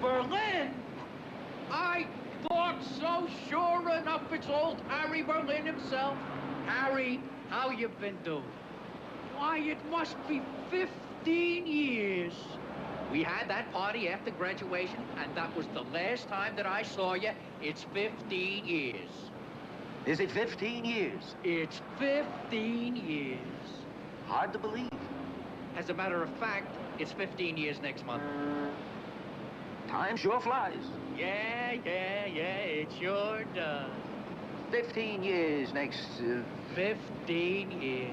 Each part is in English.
Berlin? I thought so. Sure enough, it's old Harry Berlin himself. Harry, how you been doing? Why, it must be 15 years. We had that party after graduation, and that was the last time that I saw you. It's 15 years. Is it 15 years? It's 15 years. Hard to believe. As a matter of fact, it's 15 years next month. Time sure flies. Yeah, it sure does. 15 years next... 15 years.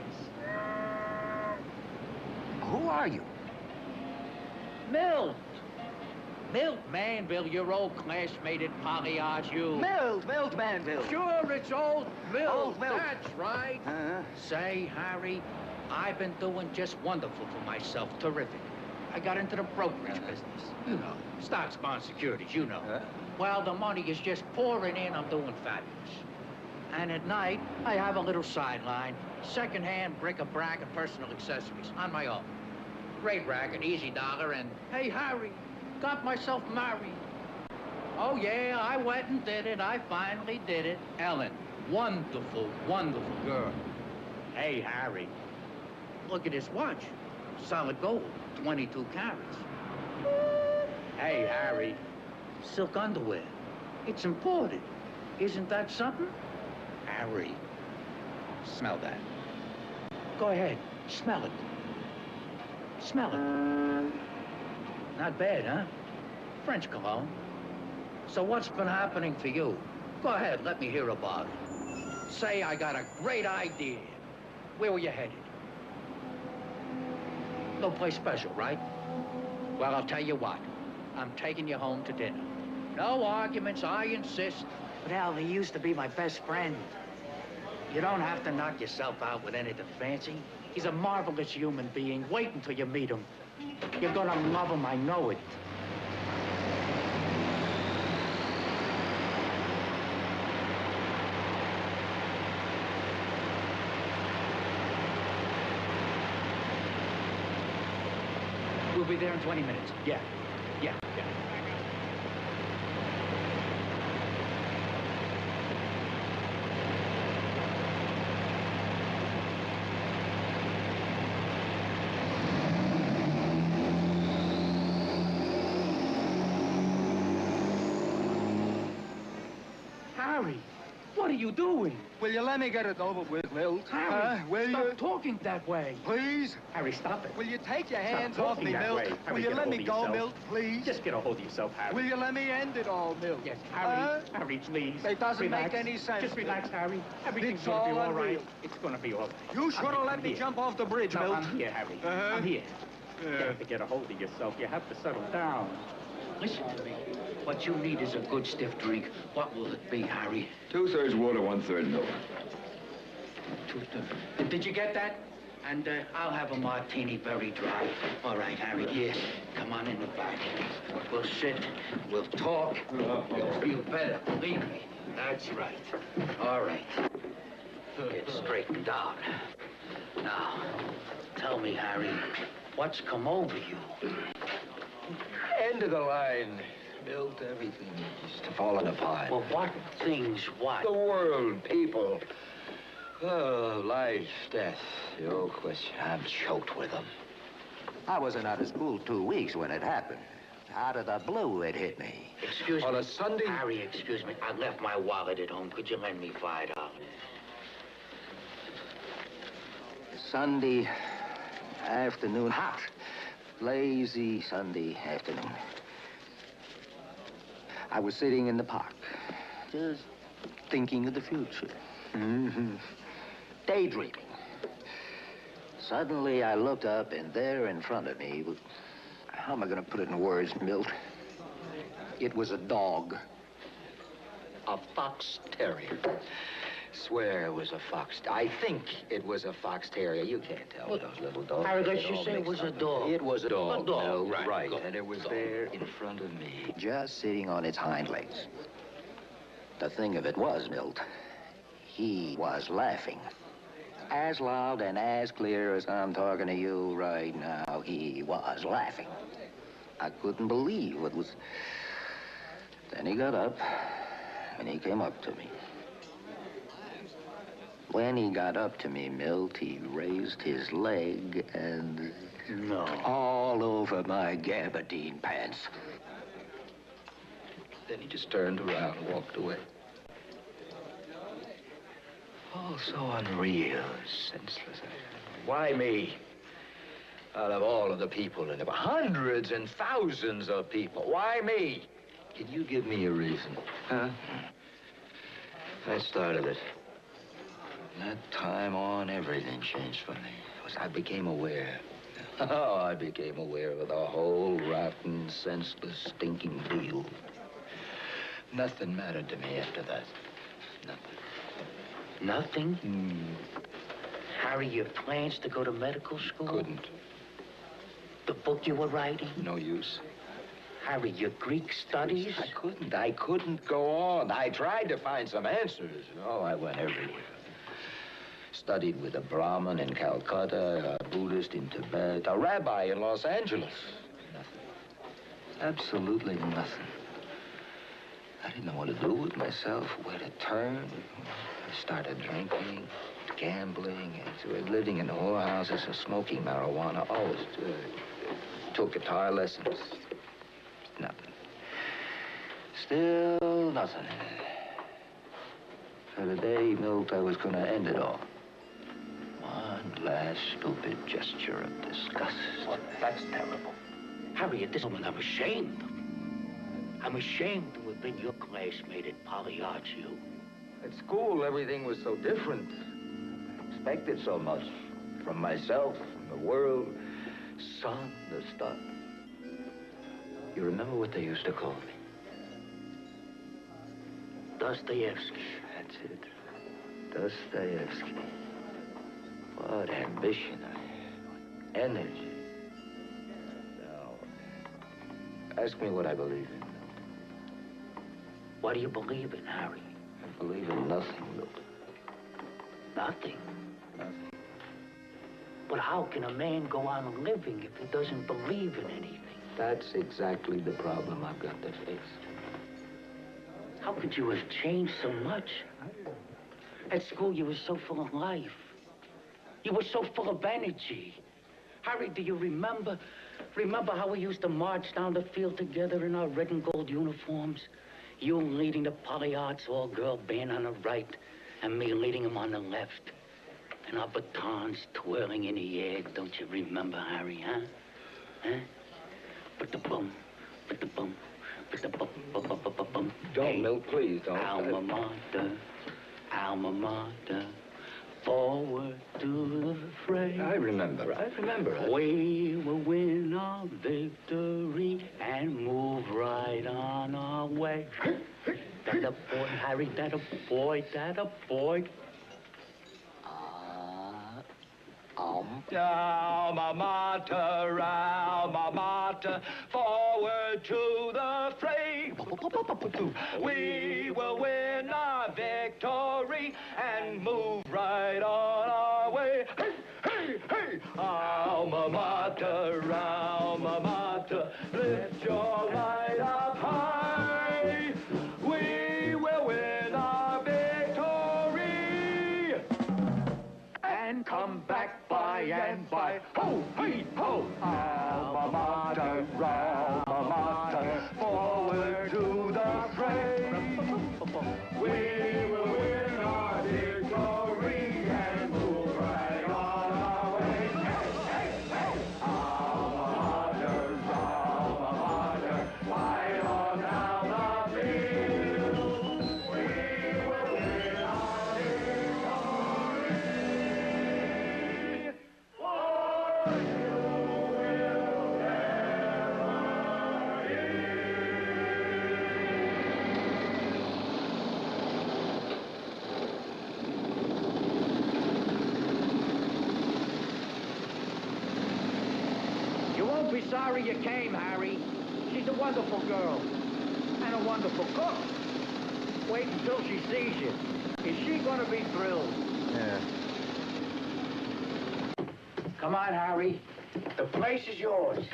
Who are you? Milt. Milt Manville, your old classmate at Polyage U. Milt Manville. Sure, it's old Milt. Old Milt. That's right. Say, Harry, I've been doing just wonderful for myself. Terrific. I got into the brokerage business. You know, stocks, bonds, securities, you know. Well, the money is just pouring in. I'm doing fabulous. And at night, I have a little sideline. Second-hand bric-a-brac and personal accessories on my own. Great racket, easy dollar, and hey, Harry, got myself married. Oh, yeah, I went and did it. I finally did it. Ellen, wonderful, wonderful girl. Hey, Harry, look at this watch. Solid gold, 22 carats. Hey, Harry, silk underwear. It's imported. Isn't that something? Harry, smell that. Go ahead, smell it. Smell it. Not bad, huh? French cologne. So what's been happening for you? Go ahead, let me hear about it. Say I got a great idea. Where were you headed? No place special, right? Well, I'll tell you what. I'm taking you home to dinner. No arguments, I insist. But Al, he used to be my best friend. You don't have to knock yourself out with anything fancy. He's a marvelous human being. Wait until you meet him. You're gonna love him, I know it. We'll be there in 20 minutes. Yeah. Harry, what are you doing? Will you let me get it over with, Milt? Harry, will stop you? talking that way. Please? Harry, stop it. Will you take your hands Stop off me, talking that Milt? way. Harry, Will you get let a me hold go, of yourself. Milt, please? Just get a hold of yourself, Harry. Will you let me end it all, Milt? Yes, Harry. Harry, please. It doesn't relax. make any sense. Just relax, Harry. Everything's It's gonna be all all right. unreal. It's gonna be all right. You should have I'm let me here. jump off the bridge, No, Milt. I'm here, Harry. I'm here. You have to get a hold of yourself. You have to settle down. Listen to me. What you need is a good stiff drink. What will it be, Harry? 2/3 water, 1/3 milk. Did you get that? And I'll have a martini very dry. All right, Harry, here. Come on in the back. We'll sit, we'll talk. You'll feel better, believe me. That's right. All right. Get straightened out. Now, tell me, Harry, what's come over you? End of the line. Milt, everything is falling apart. Well, what things, what? The world, people. Oh, life, death, the old question. I'm choked with them. I wasn't out of school 2 weeks when it happened. Out of the blue, it hit me. Excuse On me. a Sunday? Harry, excuse me. I left my wallet at home. Could you lend me $5? Sunday afternoon, hot, lazy Sunday afternoon. I was sitting in the park, just thinking of the future. Daydreaming. Suddenly, I looked up, and there in front of me was... How am I going to put it in words, Milt? It was a dog. A fox terrier. Swear it was a fox. I think it was a fox terrier. You can't tell with those little dogs. Harry, They let's get just all say it mixed was a up. dog. It was a dog. A dog, No, right. right. Good. And it was Dog. there in front of me, just sitting on its hind legs. The thing of it was, Milt, he was laughing. As loud and as clear as I'm talking to you right now, he was laughing. I couldn't believe what was... Then he got up, and he came up to me. When he got up to me, Milt, he raised his leg and... No. All over my gabardine pants. Then he just turned around and walked away. Oh, so unreal, senseless. Why me? Out of all of the people in it, hundreds and thousands of people, why me? Can you give me a reason? Huh? I started it. From that time on, everything changed for me. I became aware. Oh, I became aware of the whole rotten, senseless, stinking deal. Nothing mattered to me after that. Nothing. Nothing? Harry, your plans to go to medical school? Couldn't. The book you were writing? No use. Harry, your Greek studies? I couldn't go on. I tried to find some answers. Oh, I went everywhere. Studied with a Brahmin in Calcutta, a Buddhist in Tibet, a rabbi in Los Angeles. Nothing. Absolutely nothing. I didn't know what to do with myself, where to turn. I started drinking, gambling, and living in whorehouses, smoking marijuana. Always took guitar lessons. Nothing. Still nothing. So today, Milt, I was going to end it all. One last stupid gesture of disgust. Well, that's terrible. Harry, at this moment, I'm ashamed. I'm ashamed to have been your classmate at Poly Arts U. At school, everything was so different. Expected so much from myself, from the world, sun, the stuff. You remember what they used to call me? Dostoevsky. That's it. Dostoevsky. What ambition I had. What energy. Now, ask me what I believe in. What do you believe in, Harry? I believe in nothing, Milt. Nothing? Nothing. But how can a man go on living if he doesn't believe in anything? That's exactly the problem I've got to face. How could you have changed so much? At school, you were so full of life. You were so full of energy. Harry, do you remember? Remember how we used to march down the field together in our red and gold uniforms? You leading the Poly Arts all-girl band on the right, and me leading them on the left. And our batons twirling in the air. Don't you remember, Harry, huh? Huh? But the bum, but the bum, but the bum, bum, bum, bum, bum, bum. Don't, Milt, please, don't. Alma mater, alma mater, forward to the fray. I remember. We will win our victory and move right on our way. That a boy, Harry, that a boy, that a boy. Alma mater, forward to the fray. We will win our victory and move right on our way. Hey, hey, hey! Alma mater, lift your light up high. We will win our victory and come back by and by. Ho, hey, ho! Alma mater, forward to the fray. We will win our victory and move right on our way. Hey, hey, hey! Alma mater, fight on down the field. We will win our victory. For you will never hear. You won't be sorry you came, Harry. She's a wonderful girl. And a wonderful cook. Wait until she sees you. Is she gonna be thrilled? Yeah. Come on, Harry. The place is yours.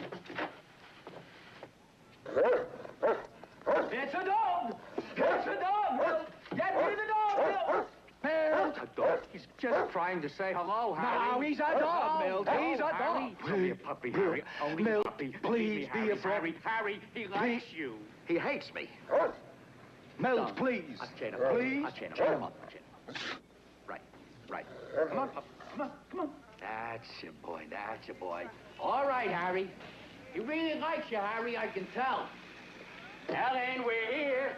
trying to say hello, Harry. No, he's a dog, Milt. He's a Harry. dog. Don't be a puppy, Harry. Only Milt, a puppy. please be a friend. Harry, he likes you. He hates me. Milt, please. Please. Right. Come on, pup. Come on. That's your boy. All right, Harry. He really likes you, Harry, I can tell. Ellen, we're here.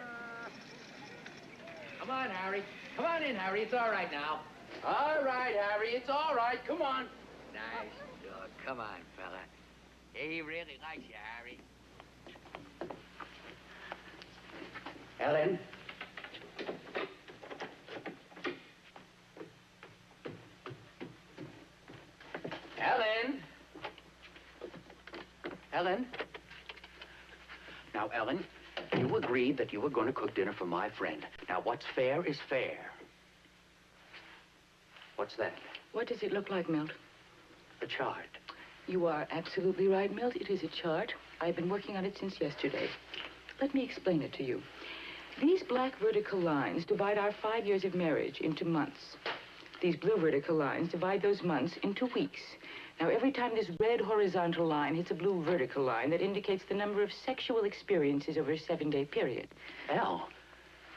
Come on, Harry. Come on in, Harry. It's all right now. All right, Harry. It's all right. Come on. Nice dog. Come on, fella. He really likes you, Harry. Ellen. Ellen? Now, Ellen, you agreed that you were going to cook dinner for my friend. Now, what's fair is fair. What's that? What does it look like, Milt? A chart. You are absolutely right, Milt. It is a chart. I've been working on it since yesterday. Let me explain it to you. These black vertical lines divide our 5 years of marriage into months. These blue vertical lines divide those months into weeks. Now, every time this red horizontal line hits a blue vertical line, that indicates the number of sexual experiences over a 7-day period. Elle,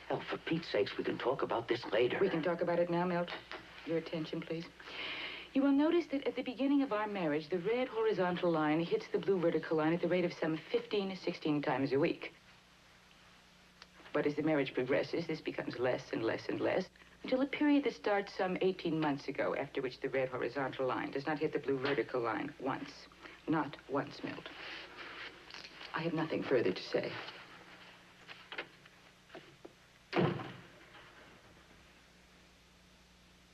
for Pete's sakes, we can talk about this later. We can talk about it now, Milt. Your attention, please. You will notice that at the beginning of our marriage, the red horizontal line hits the blue vertical line at the rate of some 15 to 16 times a week. But as the marriage progresses, this becomes less and less and less, until a period that starts some 18 months ago, after which the red horizontal line does not hit the blue vertical line once. Not once, Milt. I have nothing further to say.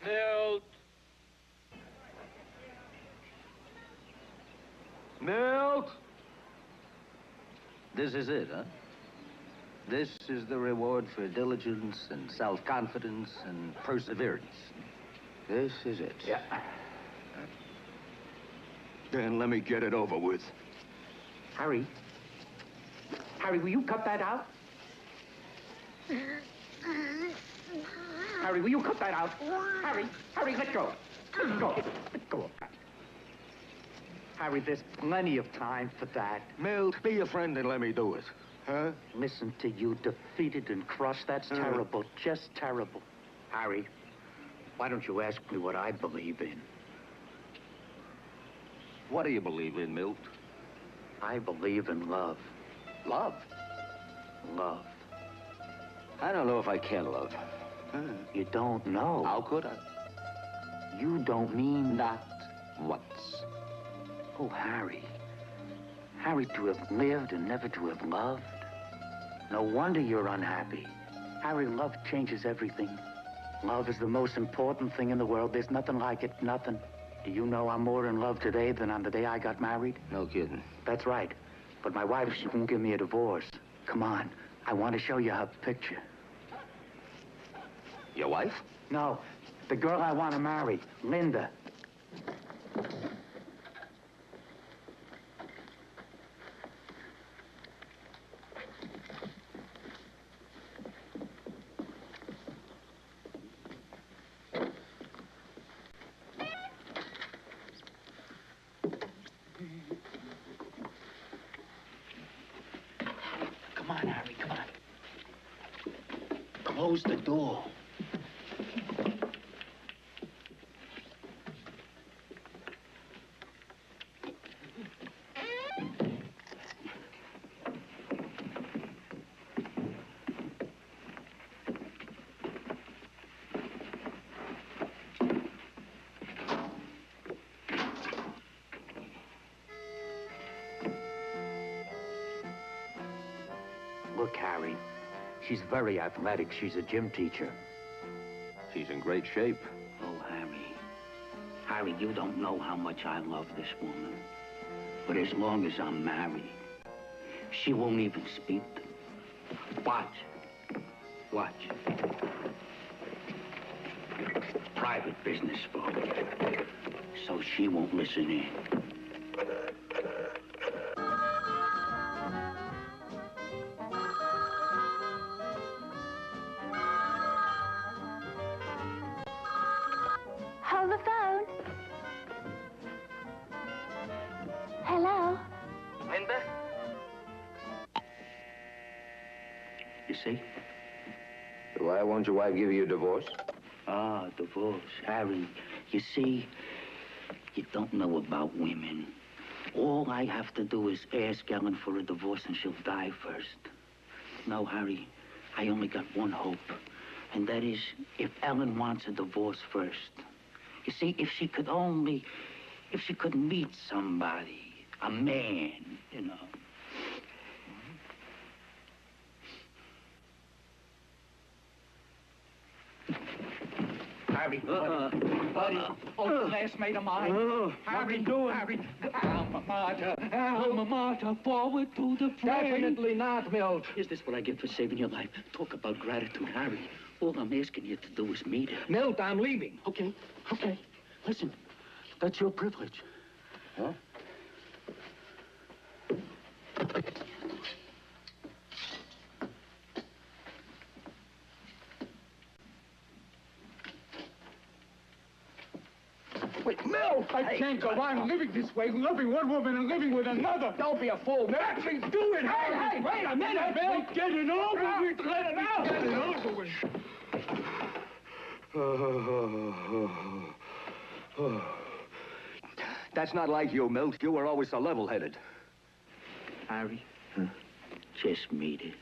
Milt. Milt. This is it, huh? This is the reward for diligence and self-confidence and perseverance. This is it. Yeah. Then let me get it over with. Harry, will you cut that out? Harry, will you cut that out? Harry, let go. Let go of that. Harry, there's plenty of time for that. Milt, be a friend and let me do it. Huh? Listen to you, defeated and crushed. That's terrible, just terrible. Harry, why don't you ask me what I believe in? What do you believe in, Milt? I believe in love. Love. Love. I don't know if I can love. You don't know. How could I? You don't mean... Not once. Oh, Harry. Harry, to have lived and never to have loved. No wonder you're unhappy. Harry, love changes everything. Love is the most important thing in the world. There's nothing like it, nothing. Do you know I'm more in love today than on the day I got married? No kidding. That's right. But my wife, she won't give me a divorce. Come on. I want to show you her picture. Your wife? No, the girl I want to marry, Linda. Come on, Harry, come on. Close the door. Look, Harry, she's very athletic. She's a gym teacher. She's in great shape. Oh, Harry, you don't know how much I love this woman. But as long as I'm married, she won't even speak to me. Watch. Private business, folks. So she won't listen in. You see? Why won't your wife give you a divorce? Ah, divorce. Harry, you see, you don't know about women. All I have to do is ask Ellen for a divorce and she'll die first. No, Harry, I only got one hope. And that is if Ellen wants a divorce first. You see, if she could meet somebody, a man, you know. Harry, buddy, old classmate of mine. Harry, Harry, alma mater, forward to the fray. Definitely not, Milt. Is this what I get for saving your life? Talk about gratitude, Harry. All I'm asking you to do is meet her. Milt, I'm leaving. Okay. Listen, that's your privilege. Huh? Wait, Milt! I can't go on living this way, loving one woman and living with another. Don't be a fool, Milt. Actually, do it, Hey, wait a minute, Milt. Get it over with. Let it out. Get it over with. That's not like you, Milt. You were always so level-headed. Harry, just meet her.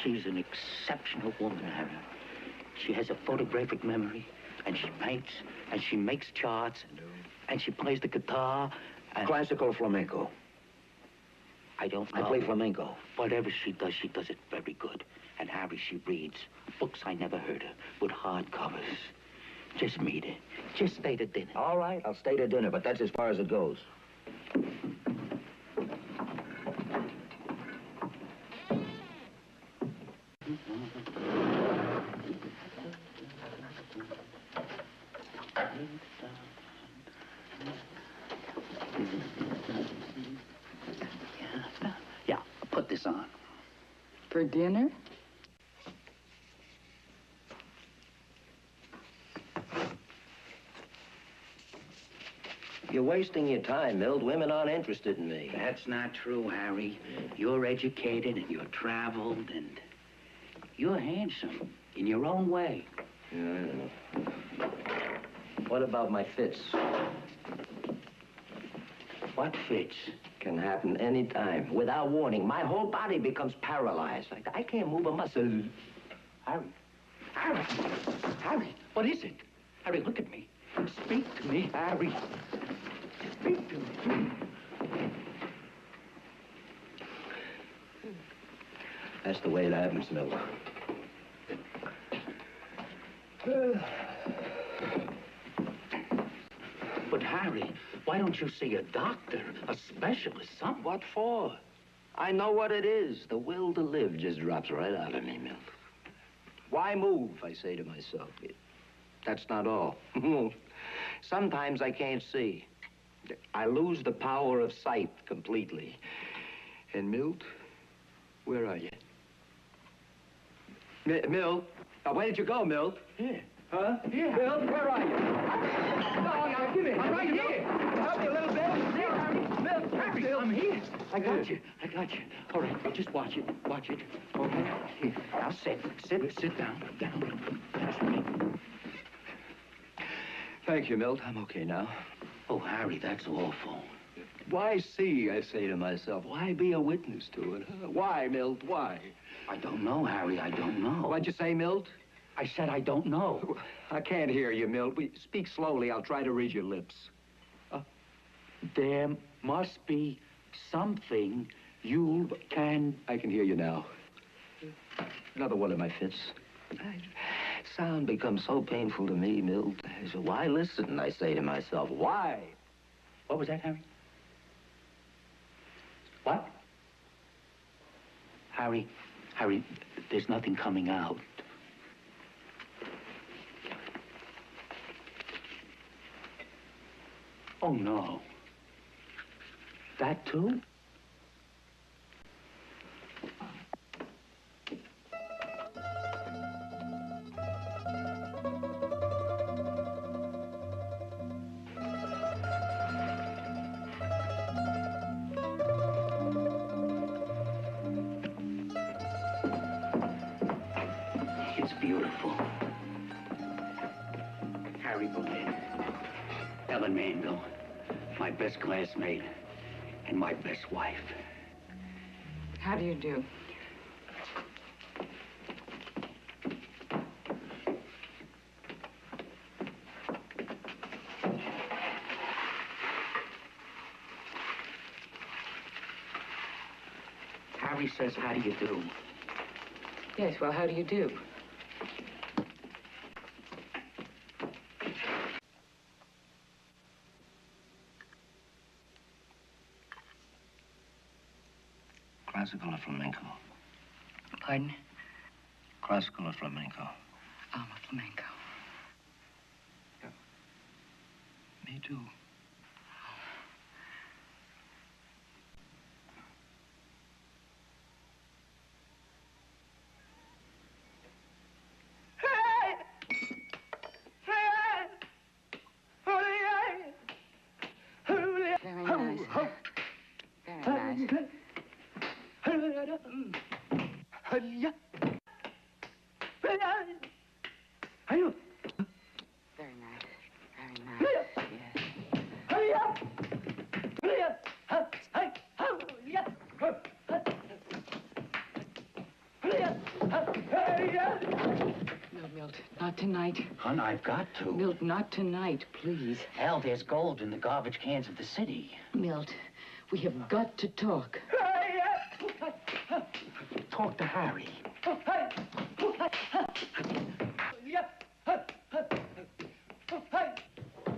She's an exceptional woman, Harry. She has a photographic memory, and she paints, and she makes charts, and she plays the guitar, and... Classical flamenco. I don't know. I play flamenco. Whatever she does it very good. And Harry, she reads books I never heard of, with hard covers. Just meet her. Just stay to dinner. All right, I'll stay to dinner, but that's as far as it goes. Yeah, put this on. For dinner? You're wasting your time, Milt. Women aren't interested in me. That's not true, Harry. You're educated and you're traveled and you're handsome in your own way. Yeah, I know. What about my fits? What fits? Can happen any time. Without warning, my whole body becomes paralyzed. I can't move a muscle. Harry, what is it? Harry, look at me. Speak to me, Harry. Speak to me. That's the way it happens, Milt. But Harry, why don't you see a doctor, a specialist, something? What for? I know what it is. The will to live just drops right out of me, Milt. Why move, I say to myself. That's not all. Sometimes I can't see. I lose the power of sight completely. And Milt, where are you? Milt? Where did you go, Milt? Here. Huh? Here. Milt, where are you? No, give me. I'm right here. Help me a little bit. Milt, Harry, I'm here. I got you. All right, just watch it. Okay? Here, now sit down. That's right. Thank you, Milt. I'm okay now. Oh, Harry, that's awful. Why see, I say to myself. Why be a witness to it? Huh? Why, Milt? Why? I don't know, Harry, I don't know. What'd you say, Milt? I said I don't know. I can't hear you, Milt. Speak slowly. I'll try to read your lips. There must be something you can... I can hear you now. Another one of my fits. Sound becomes so painful to me, Milt. So why listen, I say to myself. Why? What was that, Harry? What? Harry, there's nothing coming out. Oh, no. That too? beautiful. Harry Boleyn, Ellen Manville, my best classmate, and my best wife. How do you do? Harry says, how do you do? Yes, well, how do you do? Classical or flamenco? Pardon? Classical or flamenco? I'm a flamenco. Me too. Very nice. Very nice. Very nice. Very nice. Yes. No, Milt, not tonight. Hun, I've got to. Milt, not tonight, please. Hell, there's gold in the garbage cans of the city. Milt, we have got to talk. Talk to Harry.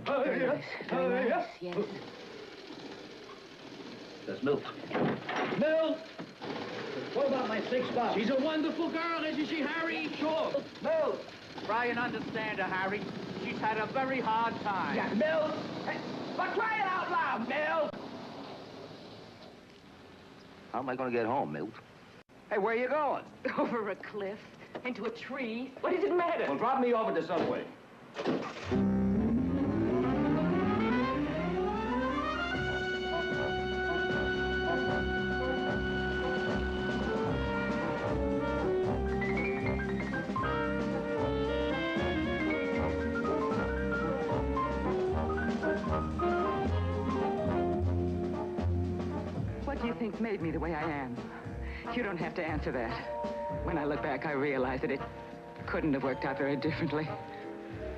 Very nice. Very nice, yes. There's Milt. Milt! What about my $6? She's a wonderful girl, isn't she, Harry? Sure. Milt! Try and understand her, Harry. She's had a very hard time. Yeah, Milt! Hey, but cry it out loud, Milt! How am I going to get home, Milt? Hey, where you going? Over a cliff, into a tree. What does it matter? Well, drop me over to Subway. What do you think made me the way I am? You don't have to answer that. When I look back, I realize that it couldn't have worked out very differently.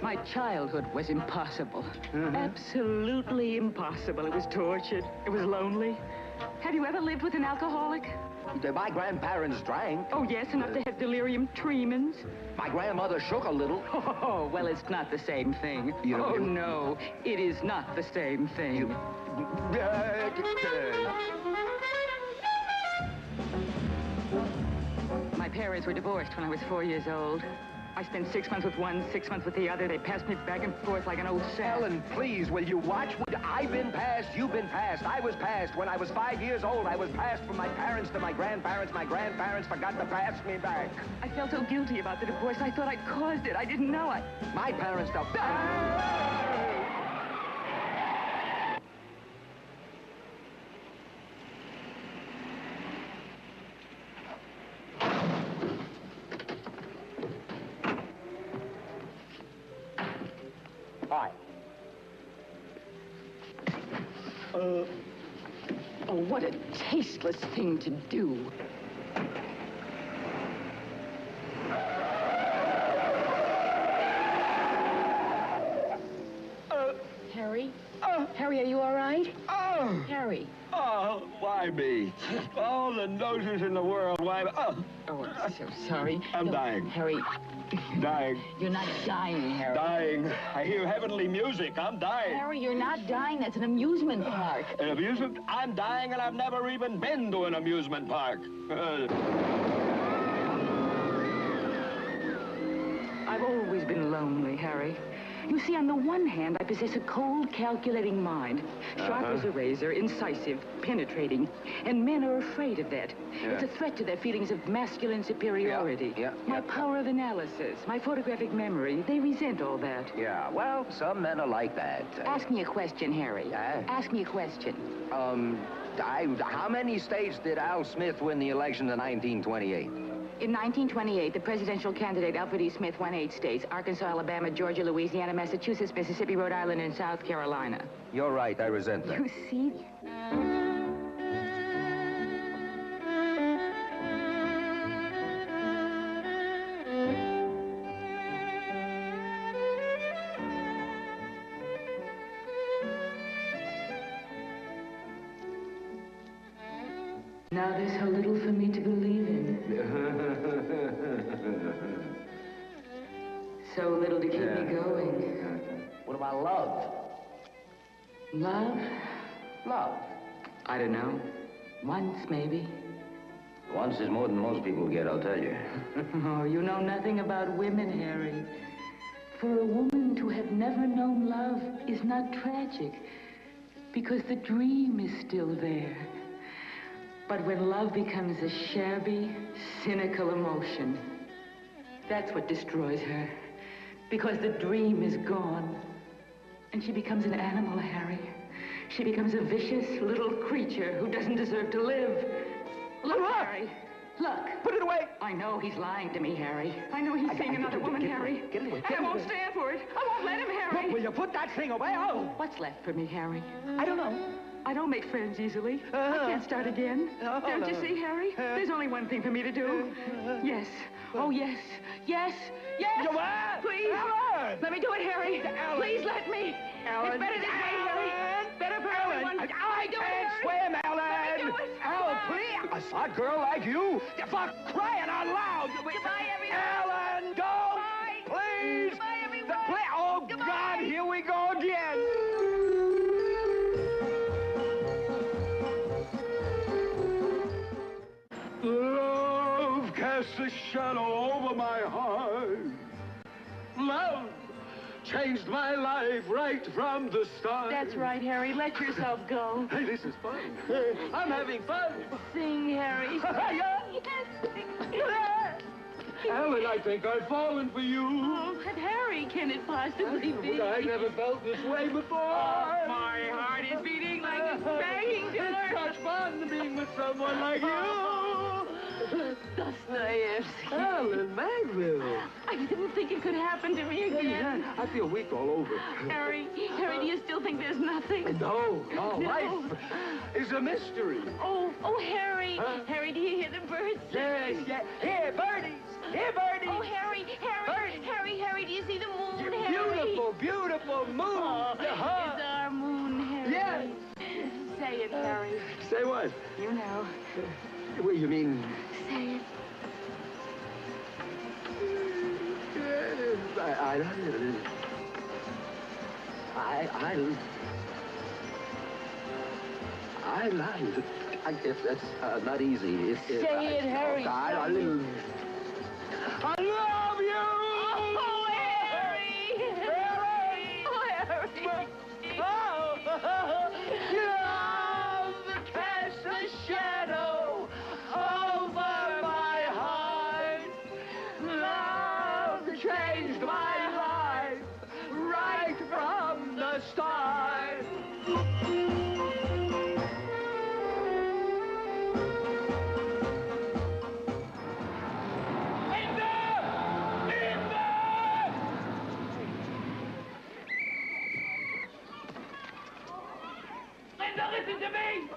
My childhood was impossible. Absolutely impossible. It was tortured. It was lonely. Have you ever lived with an alcoholic? My grandparents drank. Oh, yes, enough to have delirium tremens. My grandmother shook a little. Oh, well, it's not the same thing. You know, oh, you- no, it is not the same thing. My parents were divorced when I was 4 years old. I spent 6 months with one, 6 months with the other. They passed me back and forth like an old sack. Ellen, please, will you watch? I've been passed, you've been passed. I was passed. When I was 5 years old, I was passed from my parents to my grandparents. My grandparents forgot to pass me back. I felt so guilty about the divorce. I thought I'd caused it. I didn't know it. My parents felt... Hi. Oh, what a tasteless thing to do. Harry? Harry, are you all right? Oh! Harry. Oh, why me? All the noses in the world, why... Oh, Oh, I'm so sorry. I'm No, dying. Harry, dying, you're not dying, Harry. dying. I hear heavenly music. I'm dying. Harry, you're not dying. That's an amusement park. An amusement? I'm dying and I've never even been to an amusement park. I've always been lonely, Harry. You see, on the one hand, I possess a cold, calculating mind. Sharp as a razor, incisive, penetrating. And men are afraid of that. It's a threat to their feelings of masculine superiority. My power of analysis, my photographic memory, they resent all that. Yeah, well, some men are like that. Ask me a question, Harry. Yeah? Ask me a question. How many states did Al Smith win the election in 1928? In 1928, the presidential candidate Alfred E. Smith won 8 states: Arkansas, Alabama, Georgia, Louisiana, Massachusetts, Mississippi, Rhode Island, and South Carolina. You're right, I resent that. You see? Now there's so little for me to believe in. So little to keep me going. What about love? Love? Love. I don't know. Once, maybe. Once is more than most people get, I'll tell you. Oh, you know nothing about women, Harry. For a woman to have never known love is not tragic, because the dream is still there. But when love becomes a shabby, cynical emotion, that's what destroys her. Because the dream is gone. And she becomes an animal, Harry. She becomes a vicious little creature who doesn't deserve to live. Look, Harry. Look. Put it away. I know he's lying to me, Harry. I know he's seeing another woman, Harry. Get it away. And I won't stand for it. I won't let him, Harry. Will you put that thing away? Oh. What's left for me, Harry? I don't know. I don't make friends easily. I can't start again. Don't you see, Harry? There's only one thing for me to do. Yes. Oh, yes. Yes. Yes. You what? Please. Ellen. Let me do it, Harry. Ellen. Please let me. Ellen. It's better this way, Harry. Better for everyone. I Let me do it, can't Harry. swim, Ellen. Let me do it. Oh, please. A smart girl like you. For crying out loud. Goodbye, everyone. Ellen, go. Bye. Please. Goodbye, everyone. Oh, Goodbye. God, here we go again. Love casts a shadow over my heart. Love changed my life right from the start. That's right, Harry. Let yourself go. Hey, this is fun. I'm having fun. Sing, Harry. Ellen, I think I've fallen for you. Oh, but Harry, can it possibly be? I never felt this way before. My heart is beating like it's banging to It's such fun being with someone like you. Dostoevsky. Ellen Manville. I didn't think it could happen to me again. I feel weak all over. Harry, do you still think there's nothing? No, No. life is a mystery. Oh, Harry. Huh? Harry, do you hear the birds? Yes, yes. Here, birdies. Here, birdies. Oh, Harry, do you see the moon, Harry? Beautiful, beautiful moon. Oh, it's our moon, Harry. Yes. Say it, Harry. Say what? You know. What, you mean? Say it. I guess that's not easy. Say it, Harry. I love you. Oh, Harry! Harry! Oh, Harry! Love casts a shadow over my heart. Love changed my life right from the start. Linda, listen to me!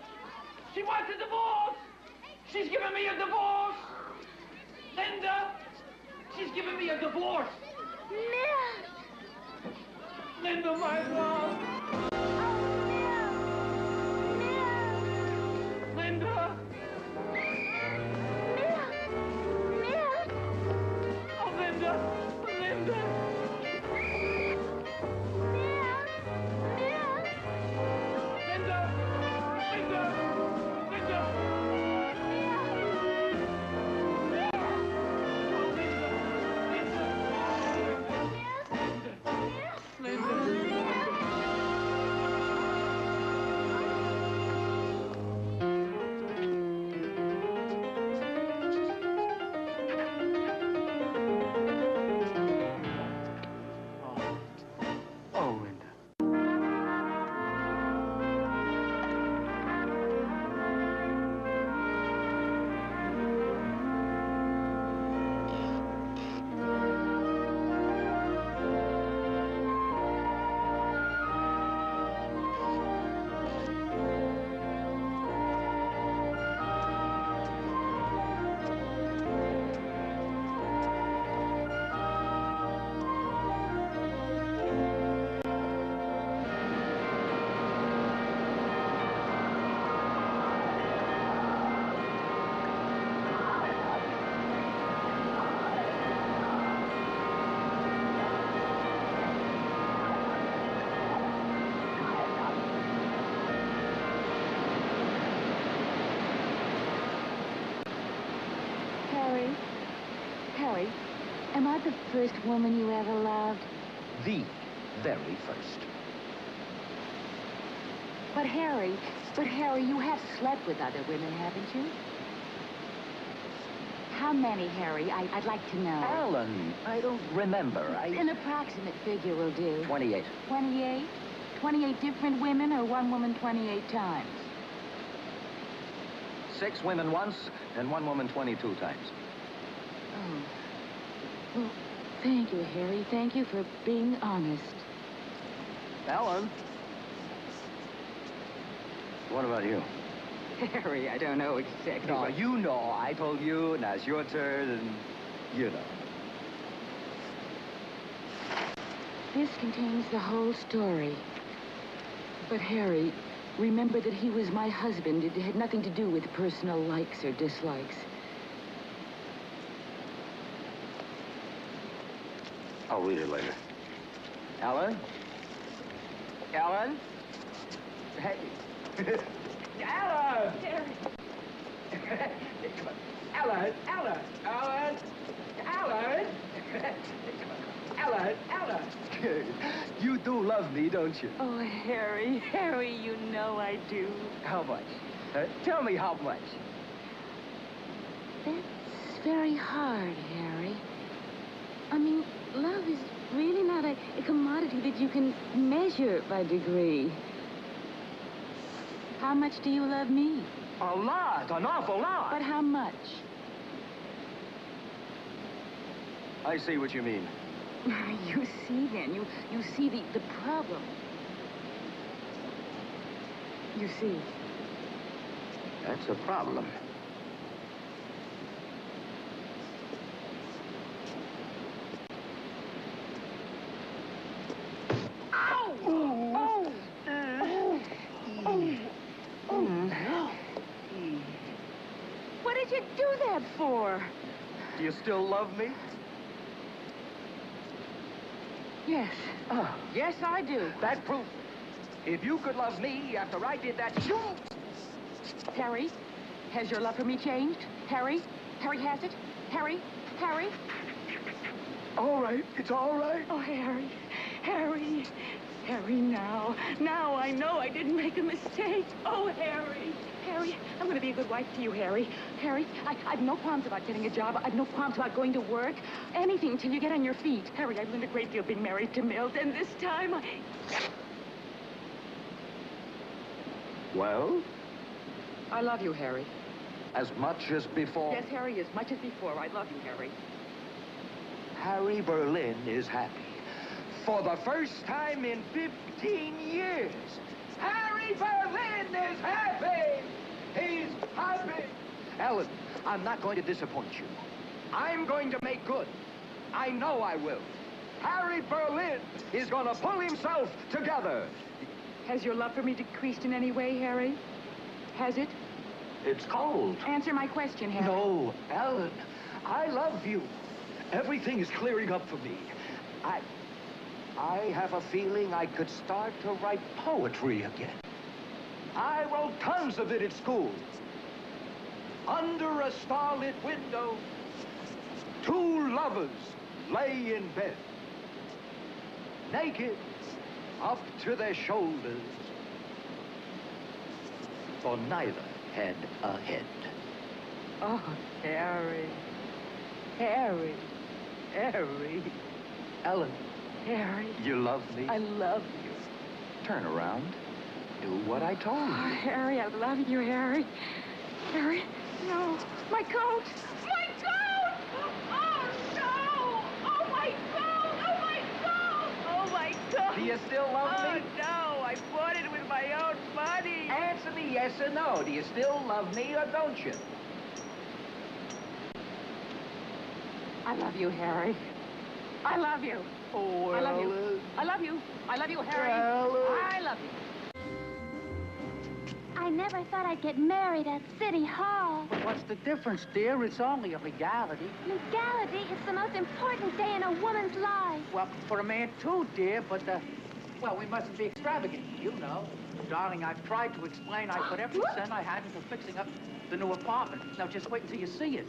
She wants a divorce! She's giving me a divorce! Linda! She's giving me a divorce! Linda, my love! Linda! Oh, Linda! Linda! Linda! Linda! Linda! Oh, Linda! Linda! Harry, am I the first woman you ever loved? The very first. But Harry, you have slept with other women, haven't you? How many, Harry? I'd like to know. Alan, I don't remember. An approximate figure will do. 28. 28? 28 different women, or one woman 28 times? 6 women once, and 1 woman 22 times. Oh. Well, thank you, Harry. Thank you for being honest. Alan? What about you? Harry, I don't know exactly. No, you know. I told you, now it's your turn, and you know. This contains the whole story. But Harry, remember that he was my husband. It had nothing to do with personal likes or dislikes. I'll read it later. Alan? Alan? Hey. Alan! Harry! Come on. Alan! Alan! Alan! Alan! Alan! Alan! You do love me, don't you? Oh, Harry, you know I do. How much? Tell me how much. That's very hard, Harry. I mean, love is really not a commodity that you can measure by degree. How much do you love me? A lot, an awful lot. But how much? I see what you mean. You see, then. You see the problem. You see. That's a problem. What did you do that for? Do you still love me? Yes. Oh, Yes, I do. that proof. If you could love me after I did that... Harry, has your love for me changed? Harry? Harry, has it? Harry? Harry? All right, it's all right. Oh, Harry. Harry. Harry, now. Now I know I didn't make a mistake. Oh, Harry. Harry, I'm going to be a good wife to you, Harry. Harry, I've no qualms about getting a job. I've no qualms about going to work. Anything till you get on your feet. Harry, I've learned a great deal being married to Milt, and this time Well, I love you, Harry. as much as before. Yes, Harry, as much as before. I love you, Harry. Harry Berlin is happy. For the first time in 15 years, Harry Berlin is happy! He's happy! Alan, I'm not going to disappoint you. I'm going to make good. I know I will. Harry Berlin is going to pull himself together. Has your love for me decreased in any way, Harry? Has it? It's cold. Answer my question, Harry. No, Alan, I love you. Everything is clearing up for me. I have a feeling I could start to write poetry again. I wrote tons of it at school. Under a starlit window, 2 lovers lay in bed, naked up to their shoulders, for neither had a head. Oh, Harry. Harry. Harry. Ellen, Harry. you love me? I love you. Turn around. Do what I told Oh, you. Harry, I love you, Harry. Harry, no. My coat! My coat! Oh, no! Oh, my coat! Oh, my coat! Oh, my coat! Do you still love Oh, me? no! I bought it with my own money. Answer me yes or no. Do you still love me or don't you? I love you, Harry. I love you. Oh, I love you. Ellen. I love you. I love you, Harry. Ellen. I love you. I never thought I'd get married at City Hall. But what's the difference, dear? It's only a legality. Legality is the most important day in a woman's life. Well, for a man, too, dear, but, well, we mustn't be extravagant, you know. Darling, I've tried to explain I put every cent I had into fixing up the new apartment. Now, just wait until you see it.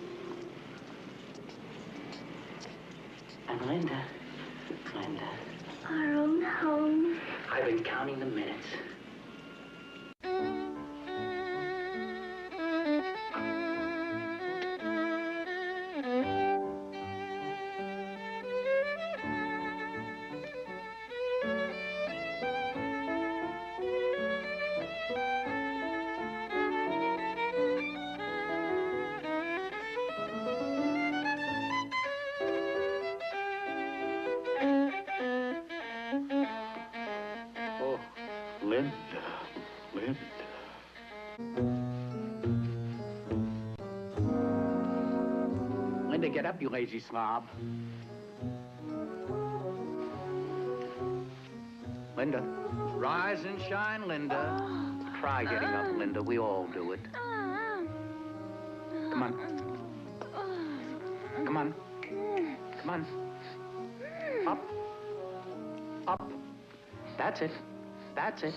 And Linda. Our own home. I've been counting the minutes. Oh, Linda. Linda, get up, you lazy slob. Linda. Rise and shine, Linda. Try getting up, Linda. We all do it. Come on. Come on. Come on. Up. Up. That's it. That's it.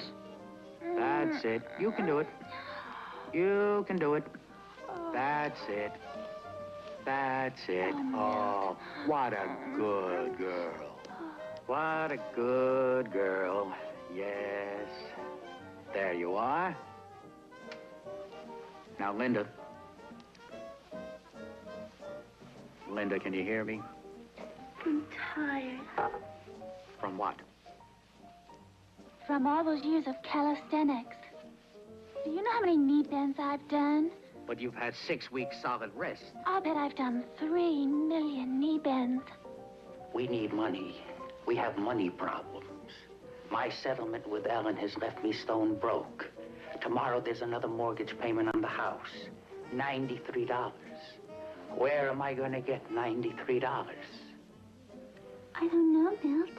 That's it. You can do it. You can do it. That's it. That's it. Oh, what a good girl. What a good girl. Yes. There you are. Now, Linda. Linda, can you hear me? I'm tired. From what? From all those years of calisthenics. Do you know how many knee bends I've done? But you've had 6 weeks solid rest. I'll bet I've done 3 million knee bends. We need money. We have money problems. My settlement with Ellen has left me stone broke. Tomorrow there's another mortgage payment on the house. $93. Where am I going to get $93? I don't know, Milt.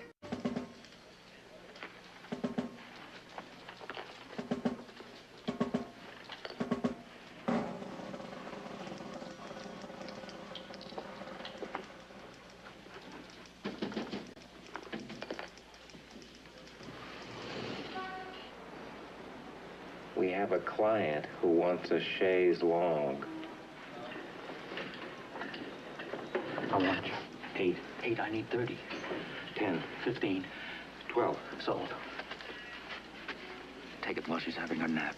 We have a client who wants a chaise longue. I want you. 8. 8, I need 30. 10, 15, 12. Sold. Take it while she's having her nap.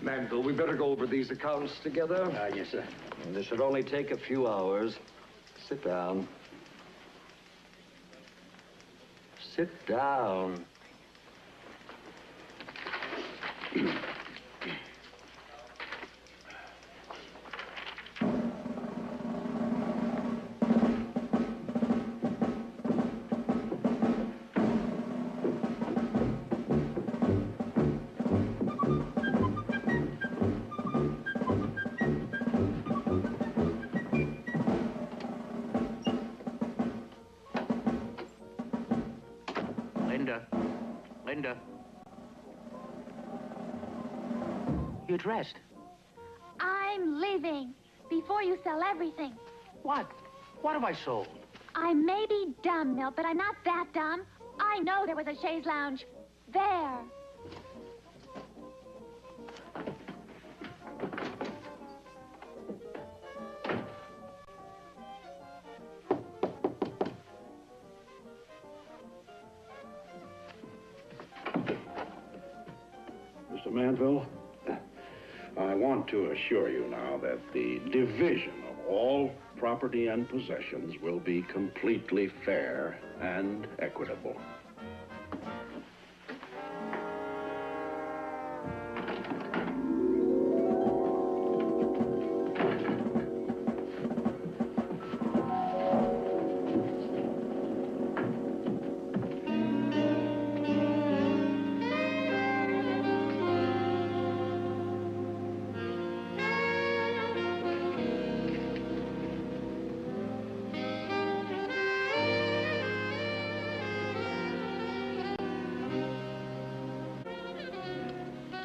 Manville, we better go over these accounts together. Yes, sir. And this should only take a few hours. Sit down. Sit down. Linda. You dressed? I'm leaving before you sell everything. What? What have I sold? I may be dumb, Milt, but I'm not that dumb. I know there was a chaise lounge there. Mr. Manville, I want to assure you now that the division of all property and possessions will be completely fair and equitable.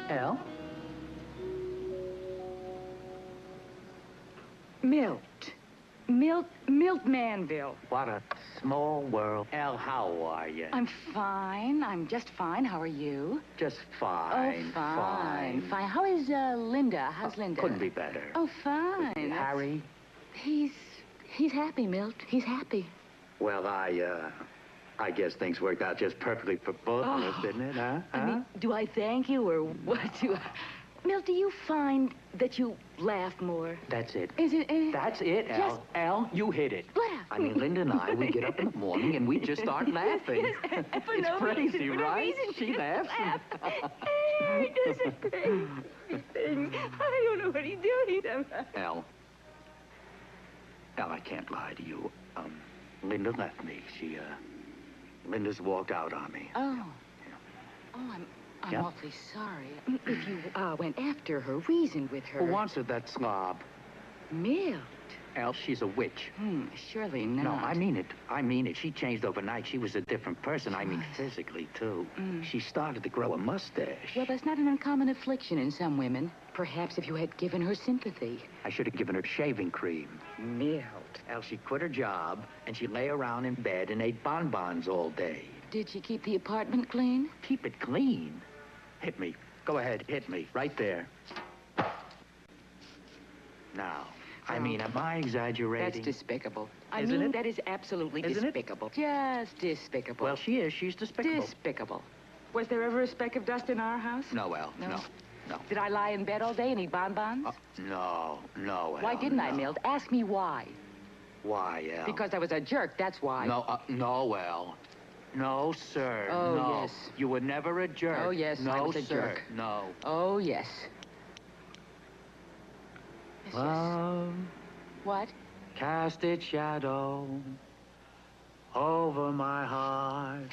Al? Milt Manville. What a small world. Al, how are you? I'm fine. I'm just fine. How are you? Just fine. Oh, fine. Fine. How is Linda? How's Linda? Couldn't be better. Oh, fine. Harry? He's happy, Milt. He's happy. Well, I guess things worked out just perfectly for both of us, didn't it, huh? I mean, do I thank you or what do I... Milt, do you find that you laugh more? That's it. Is it... That's it, Al. Just Al, you hit it. laugh. I mean, Linda and I, we get up in the morning and we just start laughing. Yes, for It's no crazy, reason, for no right? reason, She just laughs. laugh. He does a crazy thing. I don't know what he's doing. Al, I can't lie to you. Linda left me. Linda's walked out on me. Oh. Oh, I'm Yeah? awfully sorry. If you went after her, reasoned with her... Who wants it, that slob? Milt. Al, she's a witch. Surely not. No, I mean it. I mean it. She changed overnight. She was a different person. I mean, physically, too. She started to grow a mustache. Well, that's not an uncommon affliction in some women. Perhaps if you had given her sympathy. I should have given her shaving cream. Milt. Al, she quit her job, and she lay around in bed and ate bonbons all day. Did she keep the apartment clean? Keep it clean? Hit me. Go ahead, hit me. Right there. Now, I mean, am I exaggerating? That's despicable. I Isn't mean, it? that is absolutely Isn't it? despicable. Just despicable. Well, she is. She's despicable. Despicable. Was there ever a speck of dust in our house? No, Al. No? No. Did I lie in bed all day and eat bonbons? No, Al. Why didn't I, no. Milt? Ask me why. Why, Al? Because I was a jerk, that's why. No, Al. No, sir. Oh, no. yes. You were never a jerk. Oh, yes, no, I was a sir. jerk. No. Oh, yes. Yes, yes. What? Cast its shadow over my heart.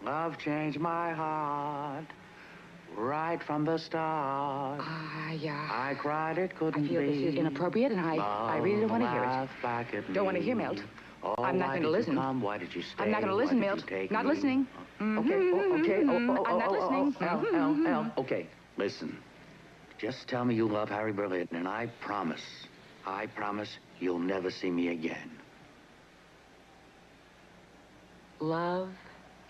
Love changed my heart right from the start. Yeah. I cried it couldn't I feel be. this is inappropriate, and I really don't want to hear it. Don't want to hear, Milt. Oh, I'm not going to listen. Why did you stay? I'm not going to listen, Why did Milt. you take Not me? listening. Okay. I'm not listening. Al. Okay, listen. Just tell me you love Harry Berlin, and I promise you'll never see me again. Love,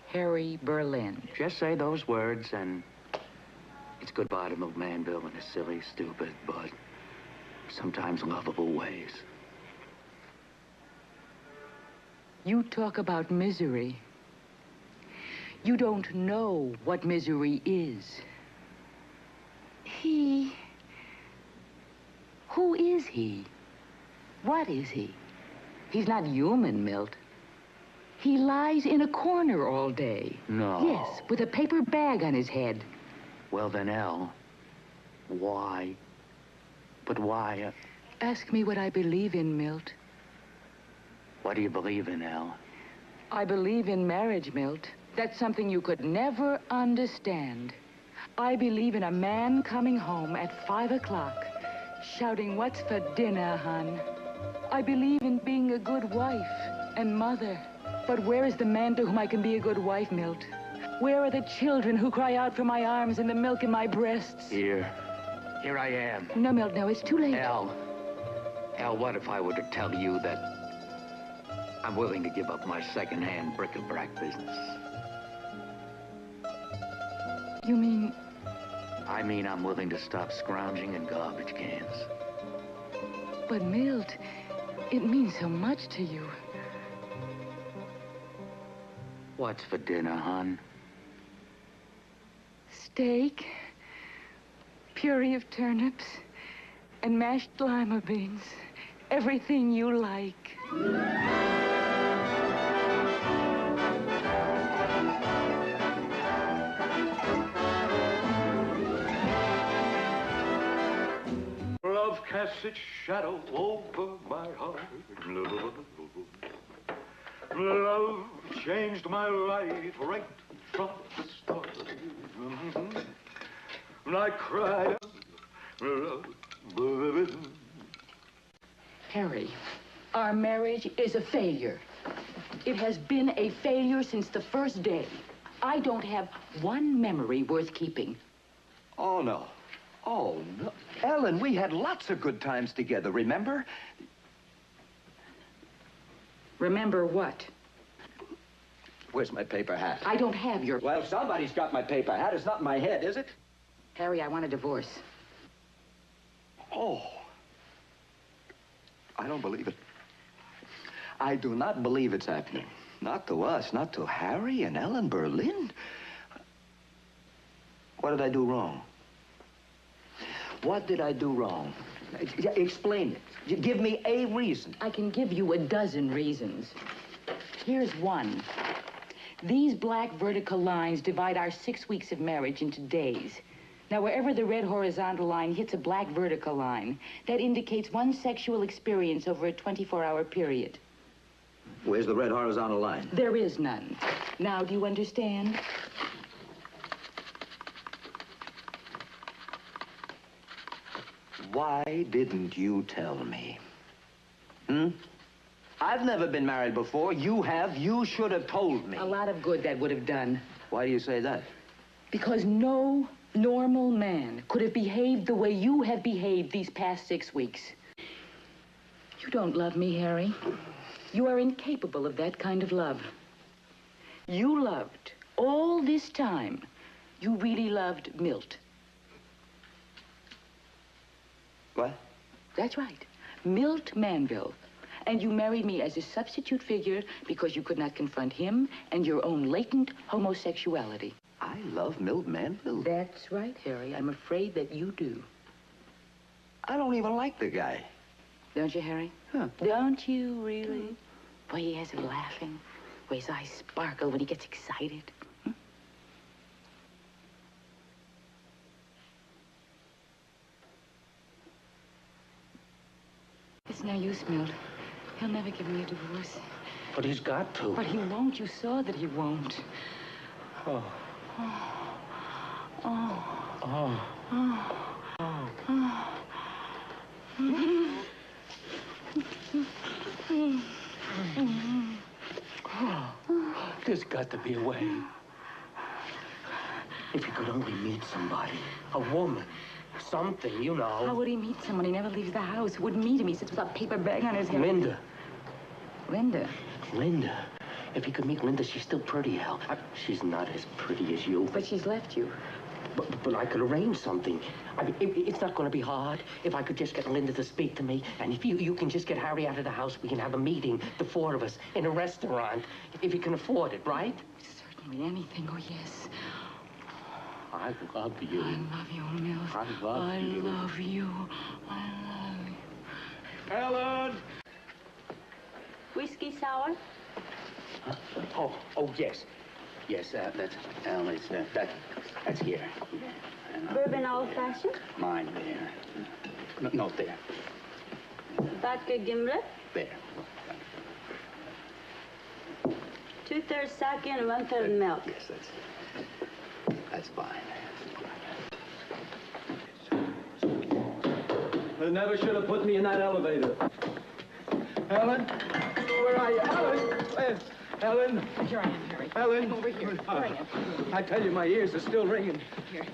Harry Berlin. Just say those words, and it's goodbye to Milt Manville in his silly, stupid, but sometimes lovable ways. You talk about misery. You don't know what misery is. Who is he? What is he? He's not human, Milt. He lies in a corner all day. No. Yes, with a paper bag on his head. Well, then, Al, why? But why? Ask me what I believe in, Milt. What do you believe in, Al? I believe in marriage, Milt. That's something you could never understand. I believe in a man coming home at 5 o'clock, shouting, "What's for dinner, hon?" I believe in being a good wife and mother. But where is the man to whom I can be a good wife, Milt? Where are the children who cry out for my arms and the milk in my breasts? Here I am. No, Milt, no, it's too late. Al, what if I were to tell you that I'm willing to give up my second-hand bric-a-brac business? You mean... I mean I'm willing to stop scrounging in garbage cans. But, Milt, it means so much to you. What's for dinner, hon? Steak, puree of turnips, and mashed lima beans. Everything you like. Love casts its shadow over my heart. Love changed my life right from the start. And I cried out, love. Harry, our marriage is a failure. It has been a failure since the first day. I don't have one memory worth keeping. Oh, no. Oh, no. Ellen, we had lots of good times together, remember? Remember what? Where's my paper hat? I don't have your... Well, somebody's got my paper hat. It's not in my head, is it? Harry, I want a divorce. Oh. I don't believe it. I do not believe it's happening. Not to us, not to Harry and Ellen Berlin. What did I do wrong? What did I do wrong? Explain it. Give me a reason. I can give you a dozen reasons. Here's one. These black vertical lines divide our 6 weeks of marriage into days. Now, wherever the red horizontal line hits a black vertical line, that indicates one sexual experience over a 24-hour period. Where's the red horizontal line? There is none. Now, do you understand? Why didn't you tell me? I've never been married before. You have. You should have told me. A lot of good that would have done. Why do you say that? Because no normal man could have behaved the way you have behaved these past 6 weeks. You don't love me, Harry. You are incapable of that kind of love. You loved all this time. You really loved Milt. What? That's right. Milt Manville. And you married me as a substitute figure because you could not confront him and your own latent homosexuality. I love Milt Manville. That's right, Harry. I'm afraid that you do. I don't even like the guy. Don't you, Harry? Huh. Don't you, really? Boy, he has a laughing, where his eyes sparkle when he gets excited. It's no use, Milt. He'll never give me a divorce. But he's got to. But he won't. You saw that he won't. Oh. Oh. Oh. Oh. There's got to be a way. If he could only meet somebody, a woman, something, you know. How would he meet someone? He never leaves the house. He wouldn't meet him. He sits with a paper bag on his head. Linda. Linda? Linda. If he could meet Linda, she's still pretty, Al. She's not as pretty as you. But she's left you. But I could arrange something. I mean, it's not going to be hard. If I could just get Linda to speak to me, and if you can just get Harry out of the house, we can have a meeting, the four of us, in a restaurant, if you can afford it, right? Certainly, anything. Oh, yes. I love you. I love you, Milt. I love you. I love you. I love you. Ellen! Whiskey sour? Huh? Oh, yes. Yes, that's Alice. That's here. Bourbon old-fashioned? Mine there. No, there. Vodka gimlet? There. 2/3 sake and 1/3 milk. Yes, that's fine. They never should have put me in that elevator. Ellen? Where are you? Ellen? Ellen? Here I am, Harry. Ellen? I'm over here. Here I am. I tell you, my ears are still ringing. Here.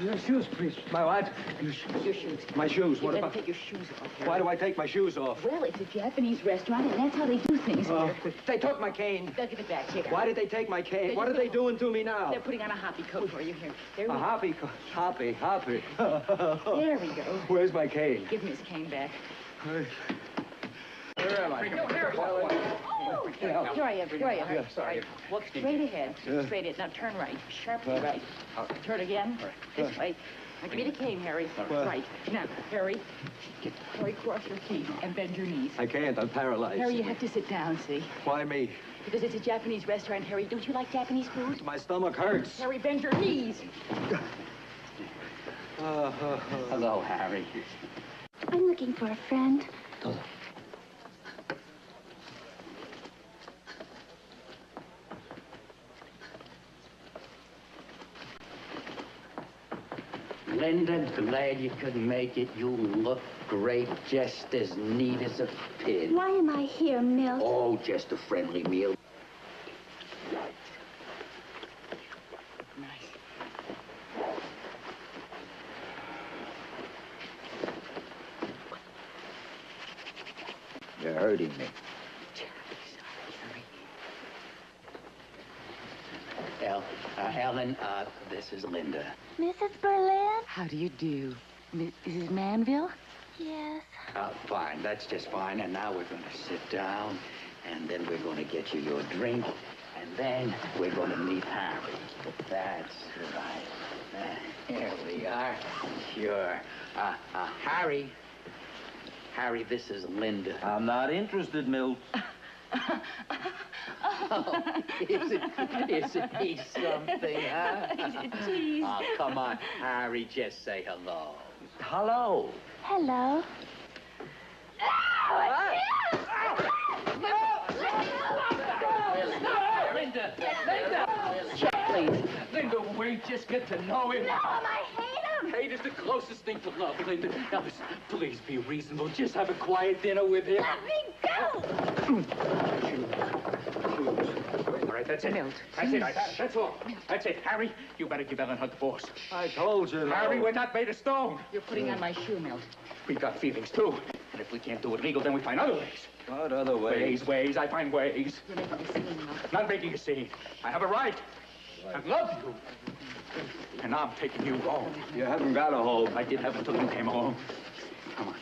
Your shoes, please. My what? Your shoes. My shoes. You What better about? take your shoes off, Harry. Why do I take my shoes off? Well, it's a Japanese restaurant, and that's how they do things here. They took my cane. They'll give it back. Here. Why did they take my cane? They What are just they doing to me now? They're putting on a hoppy coat for you. Here. There we A go. hoppy. There we go. Where's my cane? Give him his cane back. Where am I? No, Harry. Oh, here I am. Here I am. Yeah, sorry. Right. Walk straight ahead. Straight ahead. Now turn right. Sharply right. Turn again. This way. Now, give me the cane, Harry. Right. Now, Harry, cross your feet and bend your knees. I can't. I'm paralyzed. Harry, you have to sit down, see? Why me? Because it's a Japanese restaurant, Harry. Don't you like Japanese food? My stomach hurts. Harry, bend your knees. Hello, Harry. I'm looking for a friend. Linda, glad you could make it. You look great, just as neat as a pin. Why am I here, Milt? Oh, just a friendly meal. You're hurting me. Ellen, this is Linda. Mrs. Berlin? How do you do? Mrs. Manville? Yes. Fine, that's just fine. And now we're going to sit down, and then we're going to get you your drink, and then we're going to meet Harry. That's right. Here we are. Sure. Harry. Harry, this is Linda. I'm not interested, Milt. Oh, isn't he something, huh? Geez. Oh, come on, Harry, just say hello. Hello. Hello. Linda! Please. Linda, we just get to know him. No, I hate him. Hate is the closest thing to love, Linda. Now, listen, please be reasonable. Just have a quiet dinner with him. Let me go. All right, that's it. Milt, That's it. That's all. That's it. Harry, you better give Ellen her divorce. I told you. Harry, we're not made of stone. You're putting on my shoe, Milt. We've got feelings, too. And if we can't do it legal, then we find other ways. What other way? Ways. I find ways. You're making a scene, Milt. Not making a scene. I have a right. I love you. And I'm taking you home. You haven't got a home. I did have until you came along. Come on.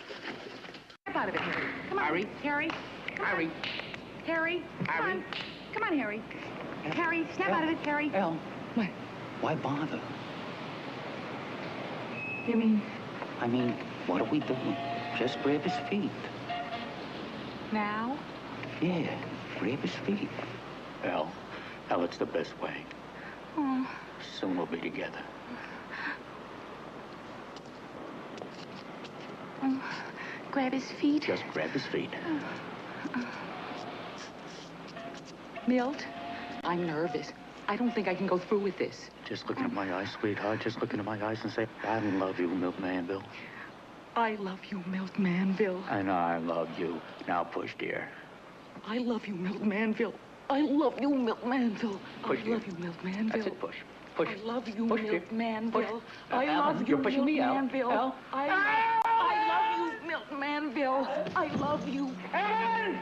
Snap out of it, Harry. Come on. Harry? Harry. Come Harry. on. Harry. Come Harry. on. Come on, Harry. Harry, snap out of it, Harry. Elle, why bother? You mean? I mean, what are we doing? Just grab his feet. Now? Yeah, grab his feet. Elle, it's the best way. Oh. Soon we'll be together. Grab his feet. Just grab his feet. Milt, I'm nervous. I don't think I can go through with this. Just look into my eyes, sweetheart. Just look into my eyes and say, I love you, Milt Manville. I love you, Milt Manville. And I love you. Now push, dear. I love you, Milt Manville. I love you, Milt Manville. Push, I dear. love you, Milt Manville. That's it, push. Push. I love you, Push, Milt dear. Manville. Push. I Ellen, love you, you're pushing Milt me, Elle. Manville. Elle. I love you, Milt Manville. I love you. Ellen!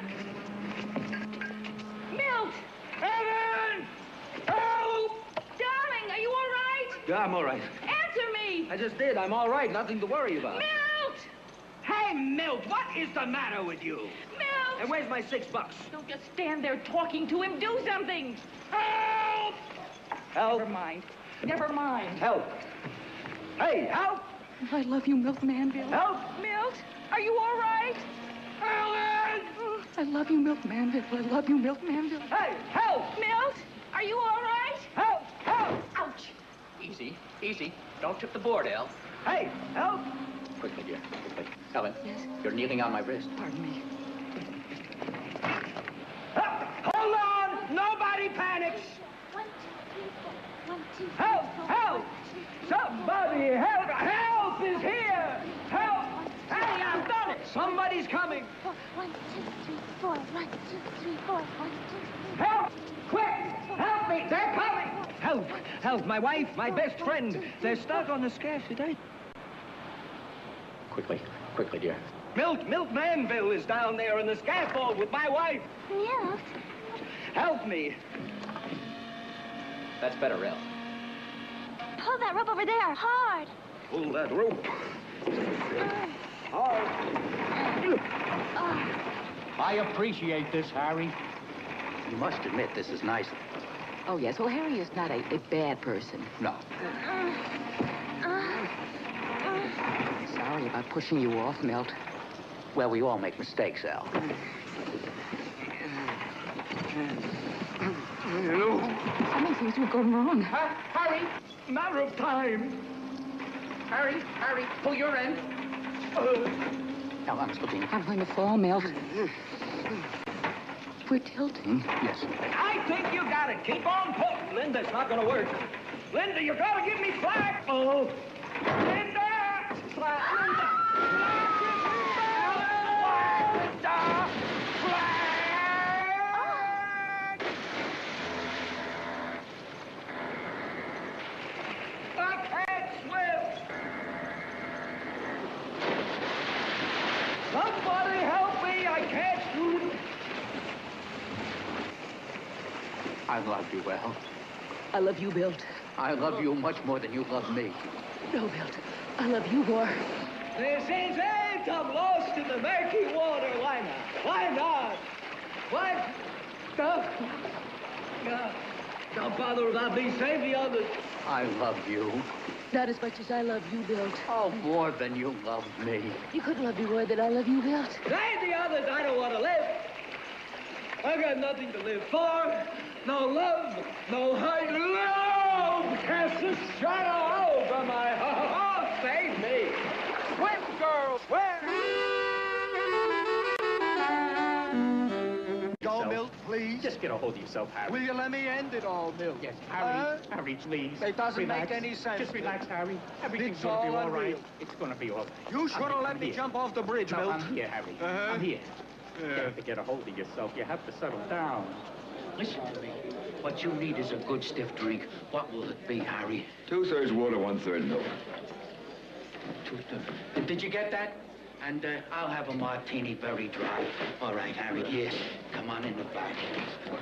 Milt! Ellen! Help! Darling, are you all right? Yeah, I'm all right. Answer me! I just did. I'm all right. Nothing to worry about. Milt! Hey, Milt, what is the matter with you? Milt! And where's my $6? Don't just stand there talking to him. Do something! Help! Help. Never mind. Never mind. Help. Hey, help. I love you, Milt Manville. Help. Milt, are you all right? Ellen! Oh, I love you, Milt Manville. I love you, Milt Manville. Hey, help. Milt, are you all right? Help. Help. Ouch. Easy, easy. Don't tip the board, Elle. Hey, help. Quickly, dear. Quickly. Ellen, Yes? you're kneeling on my wrist. Pardon me. Hold on! Nobody panics! 1, 2, 3, 4. 1, 2, 3, 4. Help! Help! Somebody help! Help is here! Help! Hey, I've done it! Somebody's coming! 1, 2, 3, 4. 1, 2, 3, 4. 1, 2, 3. Help! Quick! Help me! They're coming! Help. Help. My wife, my best friend. They're stuck on the scarcity. Quickly, quickly, dear. Milt Manville is down there in the scaffold with my wife. Milt? Help me. That's better, Elle. Pull that rope over there, hard. Pull that rope. I appreciate this, Harry. You must admit this is nice. Oh, yes. Well, Harry is not a bad person. No. sorry about pushing you off, Milt. Well, we all make mistakes, Al. So many things were going wrong. Harry, matter of time. Harry, pull your end. Now, I'm looking. I'm going to fall, Milt. We're tilting. Yes. I think you gotta keep on pulling. Linda, it's not gonna work. Linda, you gotta give me slack. Oh. Linda! Slack, Linda! Linda! Slack! I can't swim! Somebody help me! I can't swim! I love you, Al. I love you, Milt. I love you much more than you love me. No, Milt. I love you more. This is it! I'm lost in the murky water. Why not? Why not? What? Don't bother about me. Save the others. I love you. Not as much as I love you, Milt. Oh, more than you love me. You couldn't love me more than I love you, Milt. Save the others. I don't want to live. I got nothing to live for. No love, no height. Love casts a shadow over my heart. Oh, save me. Swim, girl, swim. Go, Milt, please. Just get a hold of yourself, Harry. Will you let me end it all, Milt? Yes, Harry. Harry, please. It doesn't Relax. make any sense. Just relax, Harry. Everything's It's gonna be all all right. unreal. It's gonna be all right. You should have let me here. jump off the bridge, No, Milt. I'm here, Harry. I'm here. You have to get a hold of yourself. You have to settle down. Listen to me. What you need is a good stiff drink. What will it be, Harry? 2/3 water, 1/3 milk. Did you get that? And I'll have a martini very dry. All right, Harry, here. Come on in the back.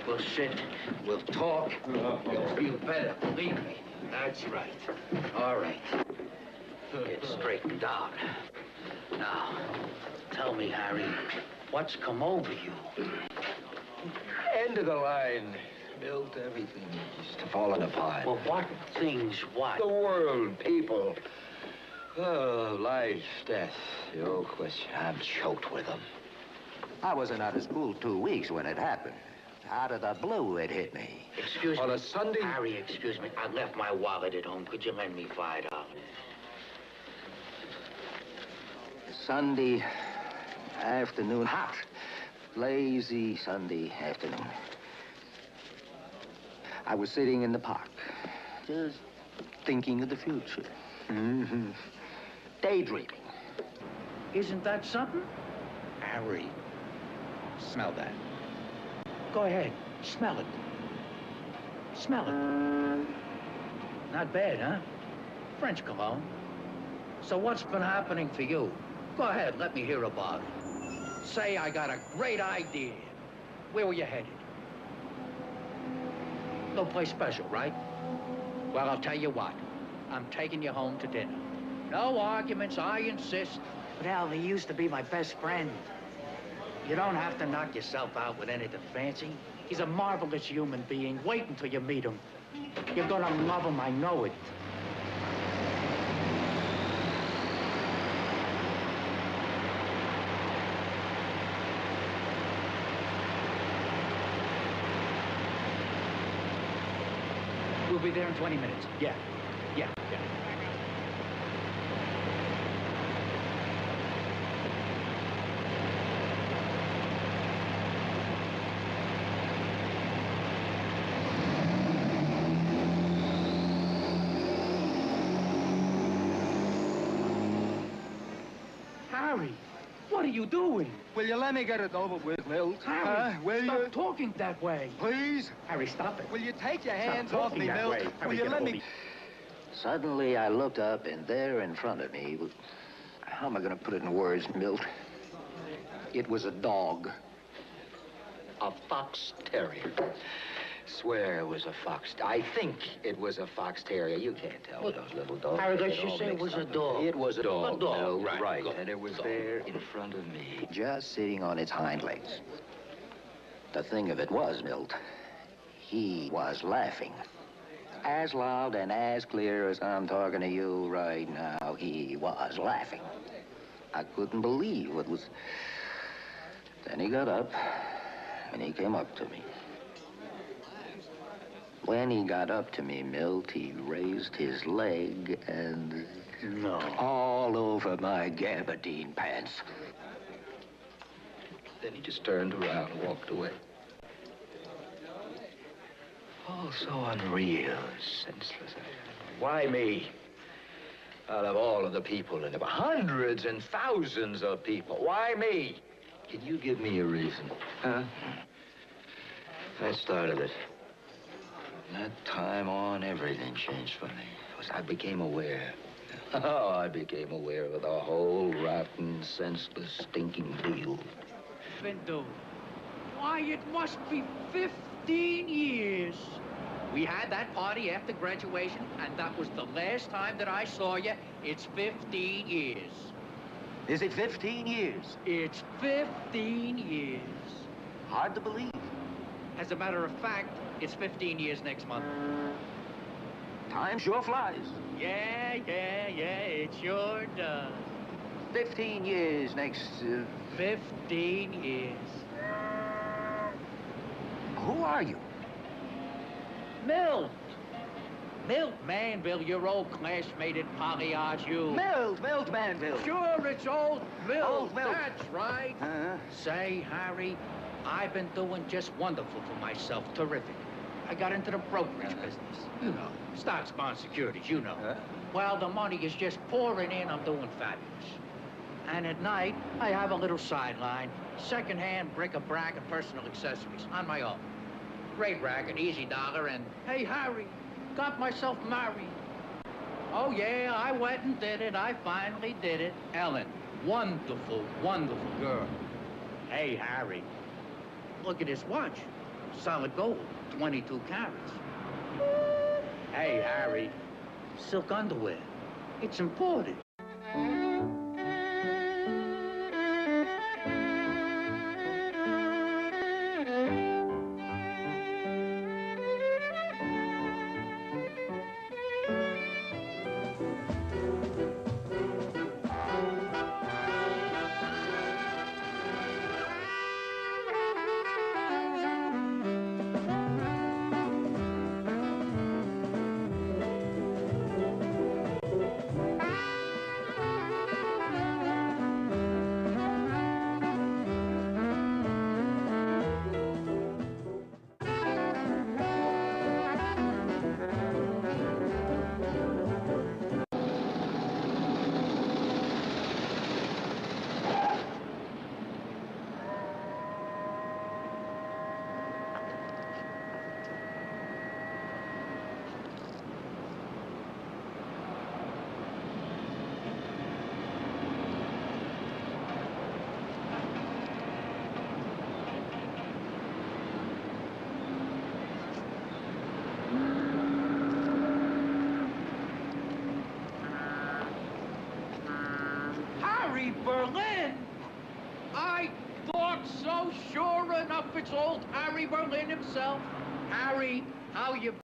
We'll sit, we'll talk. You'll feel better, believe me. That's right. All right. Get straightened out. Now, tell me, Harry, what's come over you? End of the line. Milt, everything is falling apart. Well, what things, what? The world, people. Oh, life, death, the old question. I'm choked with them. I wasn't out of school 2 weeks when it happened. Out of the blue, it hit me. Excuse me. On a Sunday? Harry, excuse me. I left my wallet at home. Could you lend me $5? Sunday afternoon, hot, lazy Sunday afternoon. I was sitting in the park, just thinking of the future. Daydreaming. Isn't that something? Harry, smell that. Go ahead, smell it. Smell it. Not bad, huh? French cologne. So what's been happening for you? Go ahead, let me hear about it. Say I got a great idea. Where were you headed? No place special, right? Well, I'll tell you what. I'm taking you home to dinner. No arguments, I insist. But Al, he used to be my best friend. You don't have to knock yourself out with anything fancy. He's a marvelous human being. Wait until you meet him. You're gonna love him, I know it. We'll be there in 20 minutes. Yeah. Harry, what are you doing? Will you let me get it over with, Milt? Harry, Will stop you? talking that way. Please? Harry, stop it. Will you take your Stop hands off talking me, that Milt? way. Will Harry, you get let a hold me? of Suddenly, I looked up, and there in front of me was... How am I going to put it in words, Milt? It was a dog. A fox terrier. Swear it was a fox. I think it was a fox terrier. You can't tell with those little dogs. Harry, They let's all just say it mix was a up. dog. It was a dog. A dog, No, right. And it was there in front of me, just sitting on its hind legs. The thing of it was, Milt, he was laughing. As loud and as clear as I'm talking to you right now, he was laughing. I couldn't believe what was... Then he got up, and he came up to me. When he got up to me, Milt, he raised his leg and... No. All over my gabardine pants. Then he just turned around and walked away. Oh, so unreal, senseless. Why me? Out of all of the people in there, hundreds and thousands of people, why me? Can you give me a reason? Huh? That started it. From that time on, everything changed for me. Because I became aware. Oh, I became aware of the whole rotten, senseless, stinking deal. Pinto, why, it must be 15 years. We had that party after graduation, and that was the last time that I saw you. It's 15 years. Is it 15 years? It's 15 years. Hard to believe. As a matter of fact, it's 15 years next month. Time sure flies. Yeah, it sure does. 15 years next... 15 years. Who are you? Milt. Milt Manville, your old classmate at Polyage U. Milt Manville. Sure, it's old Milt. Old Milt. That's right. Say, Harry, I've been doing just wonderful for myself. Terrific. I got into the brokerage business. You know, stocks, bonds, securities, you know. Well, the money is just pouring in. I'm doing fabulous. And at night, I have a little sideline, secondhand bric-a-brac and personal accessories on my own. Great racket, easy dollar, and hey, Harry, got myself married. Oh, yeah, I went and did it. I finally did it. Ellen, wonderful, wonderful girl. Hey, Harry, look at this watch. Solid gold, 22 carats. Hey, Harry, silk underwear. It's imported. Berlin! I thought so. Sure enough, it's old Harry Berlin himself. Harry, how you...